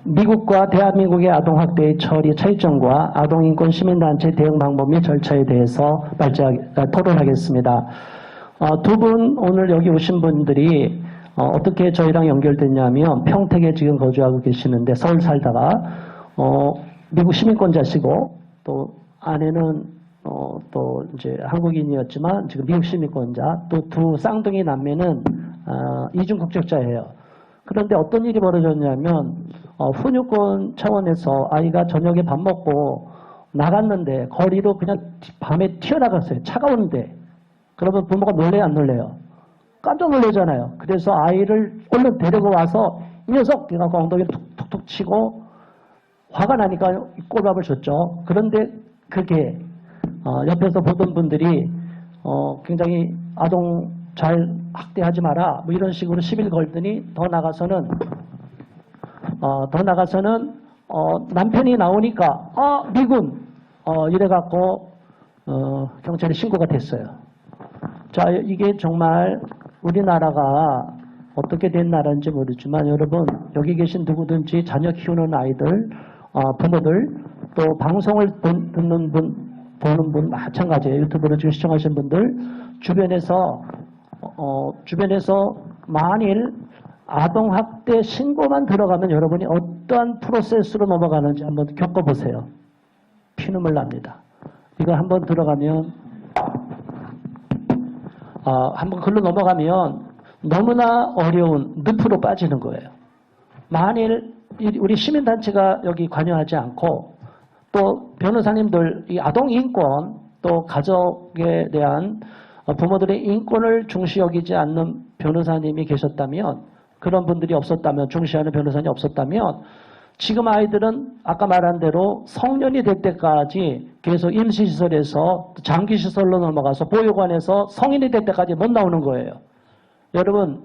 미국과 대한민국의 아동학대의 처리 차이점과 아동인권 시민단체 대응 방법 및 절차에 대해서 토론하겠습니다. 두 분 오늘 여기 오신 분들이 어떻게 저희랑 연결됐냐면 평택에 지금 거주하고 계시는데 서울 살다가 미국 시민권자시고 또 아내는 또 이제 한국인이었지만 지금 미국 시민권자, 또 두 쌍둥이 남매는 이중 국적자예요. 그런데 어떤 일이 벌어졌냐면 훈육권 차원에서 아이가 저녁에 밥 먹고 나갔는데 거리로 그냥 밤에 튀어나갔어요. 차가운데. 그러면 부모가 놀래요, 안 놀래요? 깜짝 놀라잖아요. 그래서 아이를 얼른 데리고 와서 이 녀석! 이라고 엉덩이를 툭툭툭 치고 화가 나니까 꼴밥을 줬죠. 그런데 그게 옆에서 보던 분들이 굉장히 아동 잘 학대하지 마라 뭐 이런 식으로 시비를 걸더니 더 나가서는 남편이 나오니까 미군 이래갖고 경찰에 신고가 됐어요. 자, 이게 정말 우리나라가 어떻게 된 나라인지 모르지만 여러분 여기 계신 누구든지 자녀 키우는 아이들 부모들 또 방송을 듣는 분 보는 분 마찬가지예요. 유튜브로 지금 시청하신 분들 주변에서 만일 아동학대 신고만 들어가면 여러분이 어떠한 프로세스로 넘어가는지 한번 겪어보세요. 피눈물 납니다. 이거 한번 들어가면 한번 글로 넘어가면 너무나 어려운 늪으로 빠지는 거예요. 만일 우리 시민단체가 여기 관여하지 않고 또 변호사님들 이 아동인권 또 가족에 대한 부모들의 인권을 중시 여기지 않는 변호사님이 계셨다면 그런 분들이 없었다면 중시하는 변호사님이 없었다면 지금 아이들은 아까 말한 대로 성년이 될 때까지 계속 임시시설에서 장기시설로 넘어가서 보육원에서 성인이 될 때까지 못 나오는 거예요. 여러분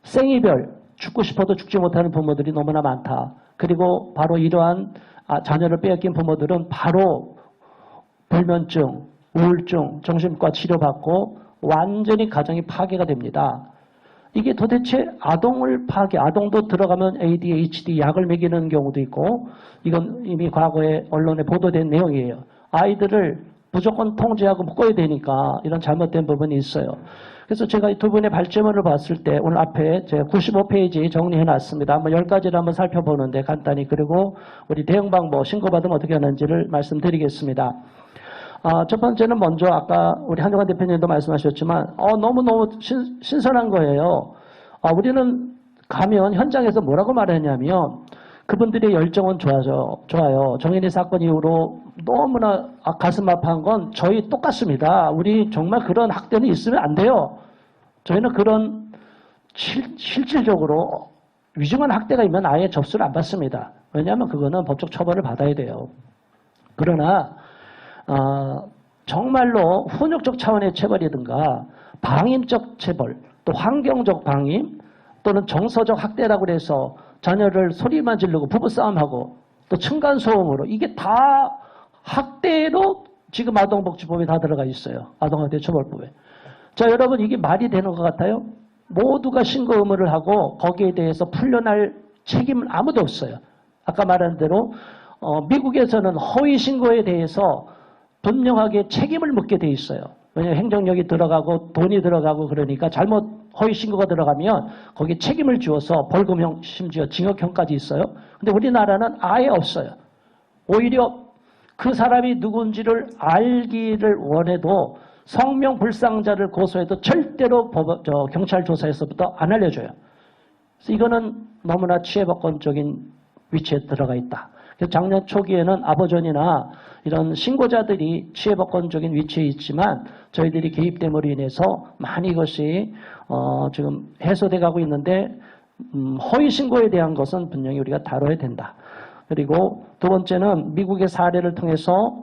생이별 죽고 싶어도 죽지 못하는 부모들이 너무나 많다. 그리고 바로 이러한 자녀를 빼앗긴 부모들은 바로 불면증, 우울증, 정신과 치료받고 완전히 가정이 파괴가 됩니다. 이게 도대체 아동도 들어가면 ADHD 약을 먹이는 경우도 있고 이건 이미 과거에 언론에 보도된 내용이에요. 아이들을 무조건 통제하고 묶어야 되니까 이런 잘못된 부분이 있어요. 그래서 제가 두 분의 발제문을 봤을 때 오늘 앞에 제가 95페이지 정리해놨습니다. 한번 10가지를 한번 살펴보는데 간단히 그리고 우리 대응 방법 신고받으면 어떻게 하는지를 말씀드리겠습니다. 첫 번째는 먼저 아까 우리 한정환 대표님도 말씀하셨지만 너무너무 신선한 거예요. 우리는 가면 현장에서 뭐라고 말했냐면 그분들의 열정은 좋아요. 정인이 사건 이후로 너무나 가슴 아파한 건 저희 똑같습니다. 우리 정말 그런 학대는 있으면 안 돼요. 저희는 그런 실질적으로 위중한 학대가 있으면 아예 접수를 안 받습니다. 왜냐하면 그거는 법적 처벌을 받아야 돼요. 그러나 정말로 훈육적 차원의 체벌이든가 방임적 체벌, 또 환경적 방임, 또는 정서적 학대라고 해서 자녀를 소리만 지르고 부부싸움하고 또 층간소음으로 이게 다 학대로 지금 아동복지법에 다 들어가 있어요. 아동학대 처벌법에. 자, 여러분 이게 말이 되는 것 같아요? 모두가 신고 의무를 하고 거기에 대해서 풀려날 책임은 아무도 없어요. 아까 말한 대로 미국에서는 허위 신고에 대해서 분명하게 책임을 묻게 돼 있어요. 왜냐하면 행정력이 들어가고 돈이 들어가고 그러니까 잘못 허위 신고가 들어가면 거기에 책임을 지어서 벌금형 심지어 징역형까지 있어요. 근데 우리나라는 아예 없어요. 오히려 그 사람이 누군지를 알기를 원해도 성명불상자를 고소해도 절대로 경찰 조사에서부터 안 알려줘요. 그래서 이거는 너무나 취해법권적인 위치에 들어가 있다. 그래서 작년 초기에는 아버존이나 이런 신고자들이 취해법권적인 위치에 있지만 저희들이 개입됨으로 인해서 많이 이것이 지금 해소돼 가고 있는데 허위 신고에 대한 것은 분명히 우리가 다뤄야 된다. 그리고 두 번째는 미국의 사례를 통해서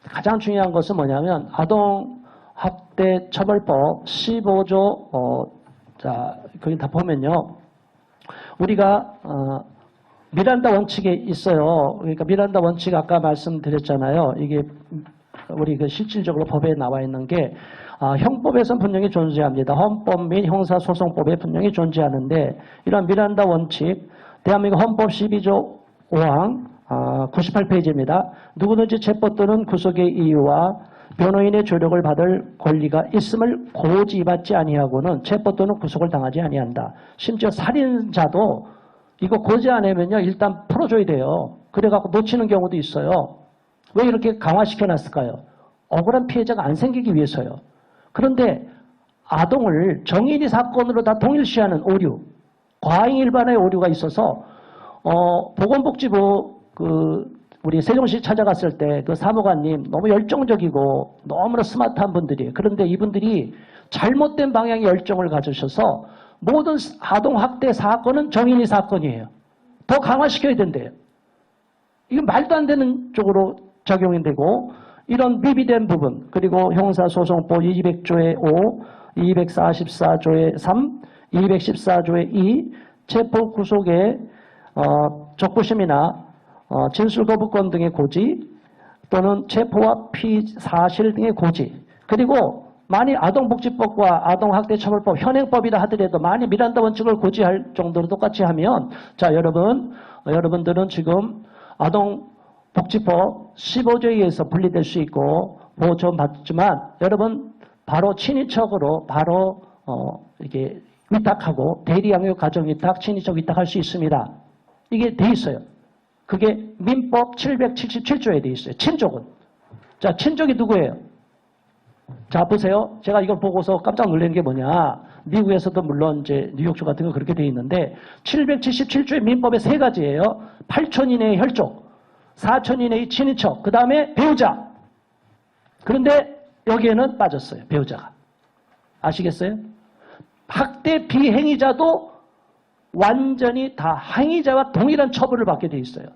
가장 중요한 것은 뭐냐면 아동학대 처벌법 15조 자 거기 다 보면요. 우리가 미란다 원칙에 있어요. 그러니까 미란다 원칙 아까 말씀드렸잖아요. 이게 우리 그 실질적으로 법에 나와 있는 게 형법에서는 분명히 존재합니다. 헌법 및 형사소송법에 분명히 존재하는데 이런 미란다 원칙 대한민국 헌법 12조 5항 98페이지입니다. 누구든지 체포 또는 구속의 이유와 변호인의 조력을 받을 권리가 있음을 고지받지 아니하고는 체포 또는 구속을 당하지 아니한다. 심지어 살인자도 이거 고지 안 하면요 일단 풀어줘야 돼요. 그래갖고 놓치는 경우도 있어요. 왜 이렇게 강화시켜 놨을까요? 억울한 피해자가 안 생기기 위해서요. 그런데 아동을 정인이 사건으로 다 동일시하는 오류, 과잉 일반의 오류가 있어서 보건복지부 우리 세종시 찾아갔을 때 그 사무관님 너무 열정적이고 너무나 스마트한 분들이에요. 그런데 이분들이 잘못된 방향의 열정을 가지셔서 모든 아동학대 사건은 정인이 사건이에요. 더 강화시켜야 된대요. 이건 말도 안 되는 쪽으로 작용이 되고 이런 미비된 부분 그리고 형사소송법 200조의 5, 244조의 3, 214조의 2 체포구속의 적부심이나 진술거부권 등의 고지 또는 체포와 피사실 등의 고지 그리고 만일 아동복지법과 아동학대처벌법 현행법이라 하더라도 만일 미란다 원칙을 고지할 정도로 똑같이 하면 자 여러분들은 지금 아동복지법 15조에 의해서 분리될 수 있고 보호 좀 받지만 여러분 바로 친인척으로 바로 이렇게 위탁하고 대리양육 가정위탁 친인척 위탁할 수 있습니다. 이게 돼 있어요. 그게 민법 777조에 돼 있어요. 친족은. 자, 친족이 누구예요? 자, 보세요. 제가 이걸 보고서 깜짝 놀란 게 뭐냐. 미국에서도 물론 이제 뉴욕주 같은 거 그렇게 돼 있는데 777조의 민법의 세 가지예요. 8촌 이내의 혈족, 4촌 이내의 친인척, 그 다음에 배우자. 그런데 여기에는 빠졌어요. 배우자가. 아시겠어요? 학대 비행위자도 완전히 다 행위자와 동일한 처벌을 받게 돼 있어요.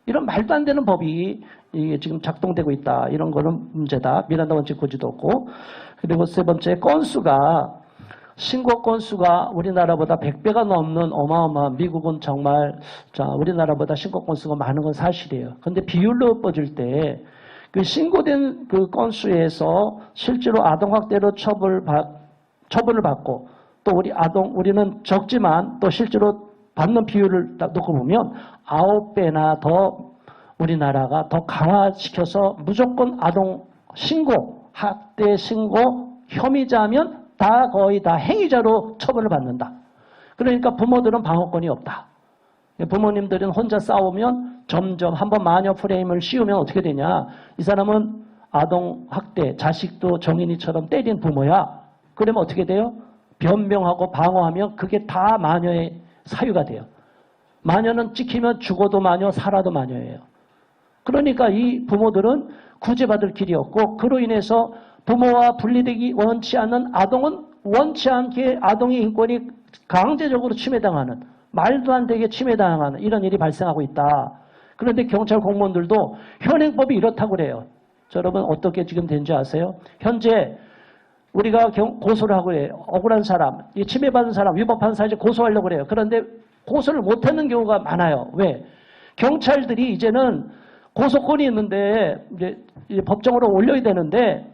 이런 말도 안 되는 법이 이게 지금 작동되고 있다. 이런 거는 문제다. 미란다 원칙 고지도 없고. 그리고 세 번째 건수가 신고 건수가 우리나라보다 100배가 넘는 어마어마한 미국은 정말 우리나라보다 신고 건수가 많은 건 사실이에요. 그런데 비율로 뻗을 때 그 신고된 그 건수에서 실제로 아동학대로 처벌을 받고 또 우리는 적지만 또 실제로 받는 비율을 놓고 보면 9배나 더 우리나라가 더 강화시켜서 무조건 아동 신고, 학대 신고, 혐의자면 다 거의 다 행위자로 처벌을 받는다. 그러니까 부모들은 방어권이 없다. 부모님들은 혼자 싸우면 점점 한번 마녀 프레임을 씌우면 어떻게 되냐. 이 사람은 아동 학대, 자식도 정인이처럼 때린 부모야. 그러면 어떻게 돼요? 변명하고 방어하면 그게 다 마녀의 사유가 돼요. 마녀는 찍히면 죽어도 마녀, 살아도 마녀예요. 그러니까 이 부모들은 구제받을 길이 없고 그로 인해서 부모와 분리되기 원치 않는 아동은 원치 않게 아동의 인권이 강제적으로 침해당하는 말도 안 되게 침해당하는 이런 일이 발생하고 있다. 그런데 경찰 공무원들도 현행법이 이렇다고 그래요. 여러분 어떻게 지금 된지 아세요? 현재 우리가 고소를 하고 해요. 억울한 사람, 침해받은 사람, 위법한 사람 이제 고소하려고 그래요. 그런데 고소를 못하는 경우가 많아요. 왜? 경찰들이 이제는 고소권이 있는데 이제 법정으로 올려야 되는데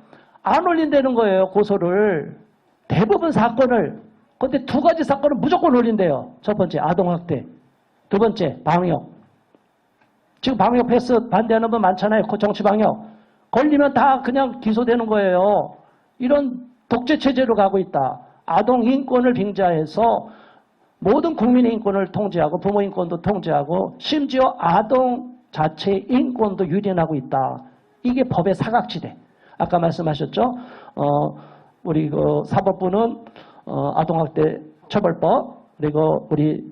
안 올린다는 거예요. 고소를. 대부분 사건을. 그런데 두 가지 사건은 무조건 올린대요. 첫 번째 아동학대, 두 번째 방역. 지금 방역 패스 반대하는 분 많잖아요. 정치방역. 걸리면 다 그냥 기소되는 거예요. 이런 독재체제로 가고 있다. 아동 인권을 빙자해서 모든 국민의 인권을 통제하고 부모 인권도 통제하고 심지어 아동 자체의 인권도 유린하고 있다. 이게 법의 사각지대. 아까 말씀하셨죠? 우리 그 사법부는 아동학대 처벌법 그리고 우리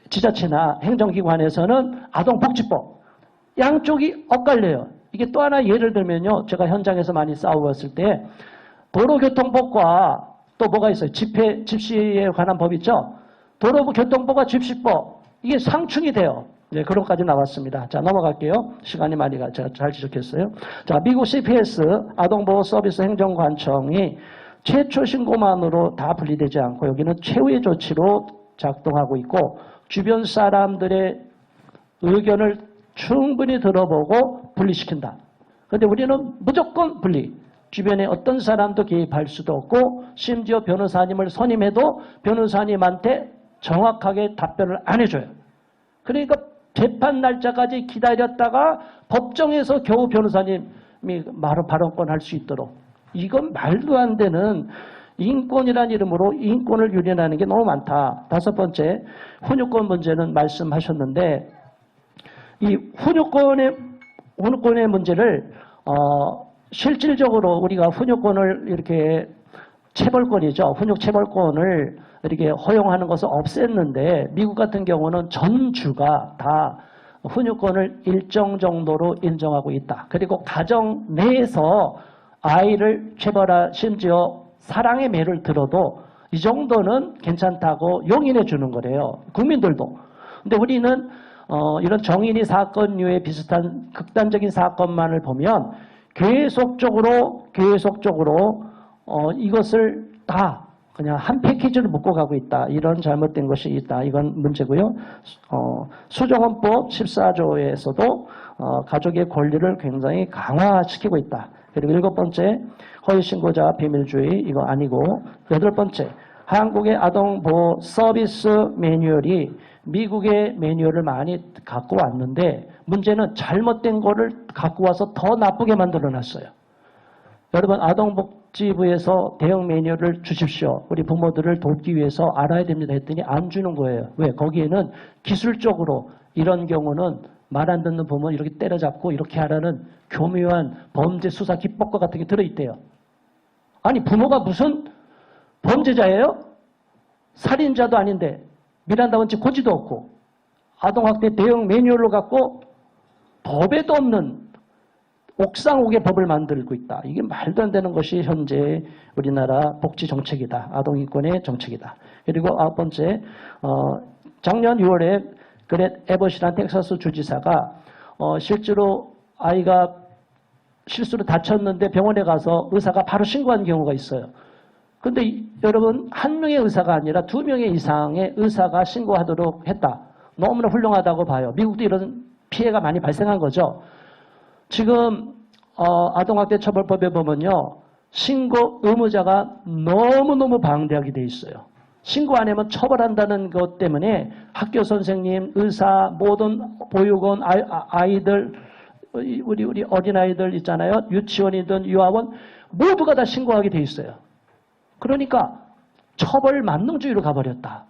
지자체나 행정기관에서는 아동복지법. 양쪽이 엇갈려요. 이게 또 하나 예를 들면요. 제가 현장에서 많이 싸워봤을 때 도로교통법과 또 뭐가 있어요? 집시에 관한 법 있죠? 도로교통법과 집시법. 이게 상충이 돼요. 네, 그런 것까지 나왔습니다. 자, 넘어갈게요. 시간이 많이 제가 잘 지적했어요. 자, 미국 CPS 아동보호서비스 행정관청이 최초 신고만으로 다 분리되지 않고 여기는 최후의 조치로 작동하고 있고 주변 사람들의 의견을 충분히 들어보고 분리시킨다. 그런데 우리는 무조건 분리. 주변에 어떤 사람도 개입할 수도 없고 심지어 변호사님을 선임해도 변호사님한테 정확하게 답변을 안 해줘요. 그러니까 재판 날짜까지 기다렸다가 법정에서 겨우 변호사님이 발언권 할 수 있도록. 이건 말도 안 되는 인권이라는 이름으로 인권을 유린하는 게 너무 많다. 다섯 번째, 훈육권 문제는 말씀하셨는데 이 훈육권의 문제를 실질적으로 우리가 훈육권을 이렇게 체벌권이죠. 훈육 체벌권을 이렇게 허용하는 것을 없앴는데 미국 같은 경우는 전 주가 다 훈육권을 일정 정도로 인정하고 있다. 그리고 가정 내에서 아이를 체벌하 심지어 사랑의 매를 들어도 이 정도는 괜찮다고 용인해 주는 거래요. 국민들도. 근데 우리는 이런 정인이 사건류의 비슷한 극단적인 사건만을 보면 계속적으로 이것을 다 그냥 한 패키지로 묶고 가고 있다. 이런 잘못된 것이 있다. 이건 문제고요. 수정헌법 14조에서도 가족의 권리를 굉장히 강화시키고 있다. 그리고 일곱 번째, 허위신고자 비밀주의 이거 아니고, 여덟 번째, 한국의 아동보호 서비스 매뉴얼이 미국의 매뉴얼을 많이 갖고 왔는데 문제는 잘못된 거를 갖고 와서 더 나쁘게 만들어놨어요. 여러분, 아동복지부에서 대응 매뉴얼을 주십시오. 우리 부모들을 돕기 위해서 알아야 됩니다 했더니 안 주는 거예요. 왜? 거기에는 기술적으로 이런 경우는 말 안 듣는 부모 이렇게 때려잡고 이렇게 하라는 교묘한 범죄 수사 기법과 같은 게 들어있대요. 아니, 부모가 무슨 범죄자예요? 살인자도 아닌데 미란다 원칙 고지도 없고 아동학대 대응 매뉴얼로 갖고 법에도 없는 옥상옥의 법을 만들고 있다. 이게 말도 안 되는 것이 현재 우리나라 복지 정책이다. 아동인권의 정책이다. 그리고 아홉 번째, 작년 6월에 그렛 에버시라는 텍사스 주지사가 실제로 아이가 실수로 다쳤는데 병원에 가서 의사가 바로 신고한 경우가 있어요. 그런데 여러분, 한 명의 의사가 아니라 두 명의 이상의 의사가 신고하도록 했다. 너무나 훌륭하다고 봐요. 미국도 이런 피해가 많이 발생한 거죠. 지금 아동학대 처벌법에 보면요, 신고 의무자가 너무너무 방대하게 돼 있어요. 신고 안 하면 처벌한다는 것 때문에 학교 선생님, 의사, 모든 보육원, 아이들, 우리 어린아이들 있잖아요. 유치원이든 유아원 모두가 다 신고하게 돼 있어요. 그러니까 처벌 만능주의로 가버렸다.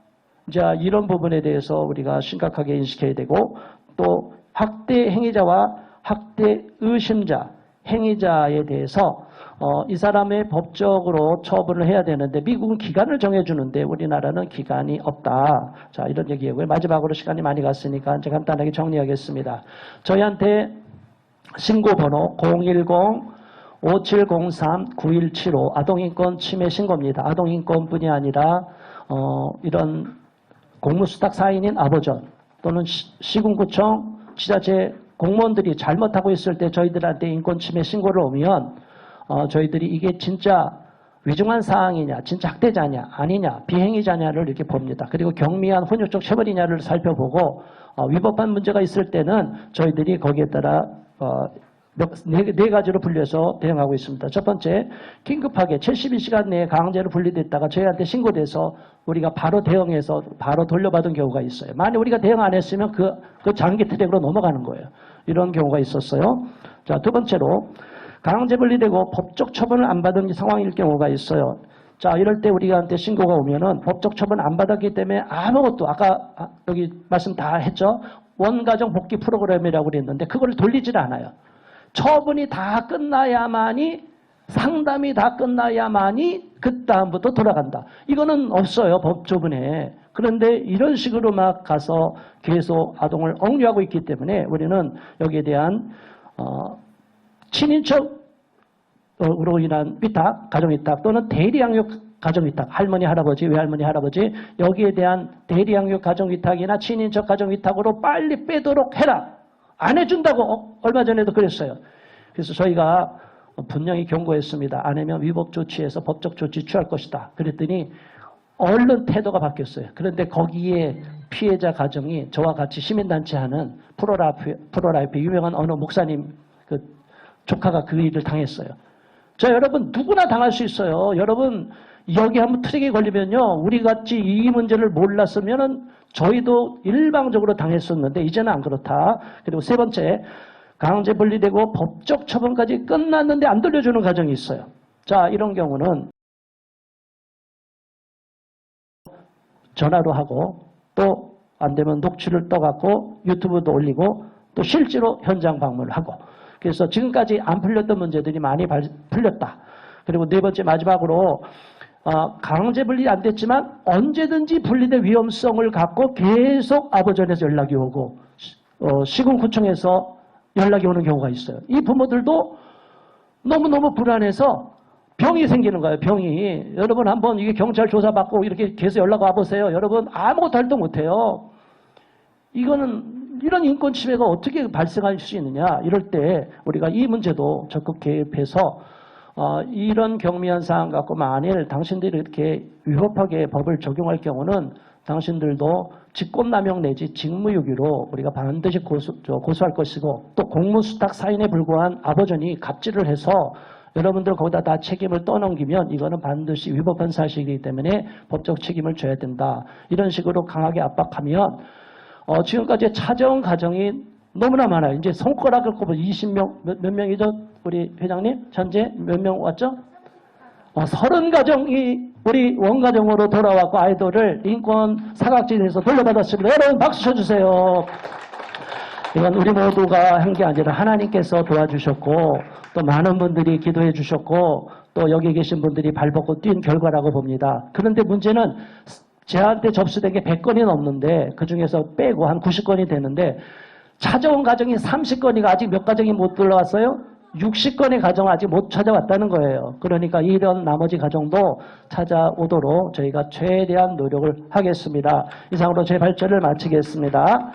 이제 이런 부분에 대해서 우리가 심각하게 인식해야 되고, 또 학대 행위자와 학대 의심자, 행위자에 대해서 이 사람의 법적으로 처벌을 해야 되는데 미국은 기간을 정해주는데 우리나라는 기간이 없다. 자, 이런 얘기고요. 마지막으로 시간이 많이 갔으니까 이제 간단하게 정리하겠습니다. 저희한테 신고번호 010-5703-9175 아동인권 침해 신고입니다. 아동인권뿐이 아니라 이런 공무수탁 사인인 아보전 또는 시군구청 지자체 공무원들이 잘못하고 있을 때 저희들한테 인권 침해 신고를 오면 저희들이 이게 진짜 위중한 사항이냐, 진짜 학대자냐, 아니냐, 비행위자냐를 이렇게 봅니다. 그리고 경미한 훈육적 체벌이냐를 살펴보고 위법한 문제가 있을 때는 저희들이 거기에 따라 네 가지로 분류해서 대응하고 있습니다. 첫 번째, 긴급하게 72시간 내에 강제로 분리됐다가 저희한테 신고돼서 우리가 바로 대응해서 바로 돌려받은 경우가 있어요. 만약 우리가 대응 안 했으면 그 장기 트랙으로 넘어가는 거예요. 이런 경우가 있었어요. 자, 두 번째로 강제 분리되고 법적 처분을 안 받은 상황일 경우가 있어요. 자, 이럴 때 우리한테 신고가 오면은 법적 처분 안 받았기 때문에 아무것도 아까 여기 말씀 다 했죠. 원가정 복귀 프로그램이라고 그랬는데 그걸 돌리질 않아요. 처분이 다 끝나야만이, 상담이 다 끝나야만이 그 다음부터 돌아간다. 이거는 없어요, 법조문에. 그런데 이런 식으로 막 가서 계속 아동을 억류하고 있기 때문에 우리는 여기에 대한 친인척으로 인한 위탁, 가정위탁 또는 대리양육 가정위탁, 할머니, 할아버지, 외할머니, 할아버지 여기에 대한 대리양육 가정위탁이나 친인척 가정위탁으로 빨리 빼도록 해라. 안 해준다고 얼마 전에도 그랬어요. 그래서 저희가 분명히 경고했습니다. 안 하면 위법 조치에서 법적 조치 취할 것이다. 그랬더니 얼른 태도가 바뀌었어요. 그런데 거기에 피해자 가정이 저와 같이 시민단체 하는 프로라이프 유명한 어느 목사님 그 조카가 그 일을 당했어요. 자, 여러분 누구나 당할 수 있어요. 여러분 여기 한번 트랙에 걸리면요, 우리 같이 이 문제를 몰랐으면은 저희도 일방적으로 당했었는데 이제는 안 그렇다. 그리고 세 번째, 강제 분리되고 법적 처분까지 끝났는데 안 돌려주는 가정이 있어요. 자, 이런 경우는 전화로 하고 또 안 되면 녹취를 떠갖고 유튜브도 올리고 또 실제로 현장 방문을 하고, 그래서 지금까지 안 풀렸던 문제들이 많이 풀렸다. 그리고 네 번째 마지막으로 강제 분리 안 됐지만 언제든지 분리될 위험성을 갖고 계속 아버전에서 연락이 오고 시군구청에서 연락이 오는 경우가 있어요. 이 부모들도 너무너무 불안해서 병이 생기는 거예요. 병이. 여러분 한번 이게 경찰 조사받고 이렇게 계속 연락 와보세요. 여러분 아무것도 할도 못해요. 이런 인권 침해가 어떻게 발생할 수 있느냐. 이럴 때 우리가 이 문제도 적극 개입해서 이런 경미한 사안 갖고 만일 당신들이 이렇게 위법하게 법을 적용할 경우는 당신들도 직권남용 내지 직무유기로 우리가 반드시 고소할 것이고, 또 공무수탁 사인에 불과한 아버전이 갑질을 해서 여러분들 거기다 다 책임을 떠넘기면 이거는 반드시 위법한 사실이기 때문에 법적 책임을 져야 된다. 이런 식으로 강하게 압박하면 지금까지 찾아온 가정이 너무나 많아요. 이제 손가락을 꼽아 20명, 몇 명이죠? 우리 회장님? 현재 몇 명 왔죠? 30가정이 우리 원가정으로 돌아왔고 아이들을 인권 사각지대에서 돌려받았습니다. 여러분 박수 쳐주세요. 이건 우리 모두가 한 게 아니라 하나님께서 도와주셨고 또 많은 분들이 기도해 주셨고 또 여기 계신 분들이 발벗고 뛴 결과라고 봅니다. 그런데 문제는 저한테 접수된 게 100건이 넘는데 그중에서 빼고 한 90건이 되는데 찾아온 가정이 30건이가 아직 몇 가정이 못 들어왔어요? 60건의 가정을 아직 못 찾아왔다는 거예요. 그러니까 이런 나머지 가정도 찾아오도록 저희가 최대한 노력을 하겠습니다. 이상으로 제 발제를 마치겠습니다.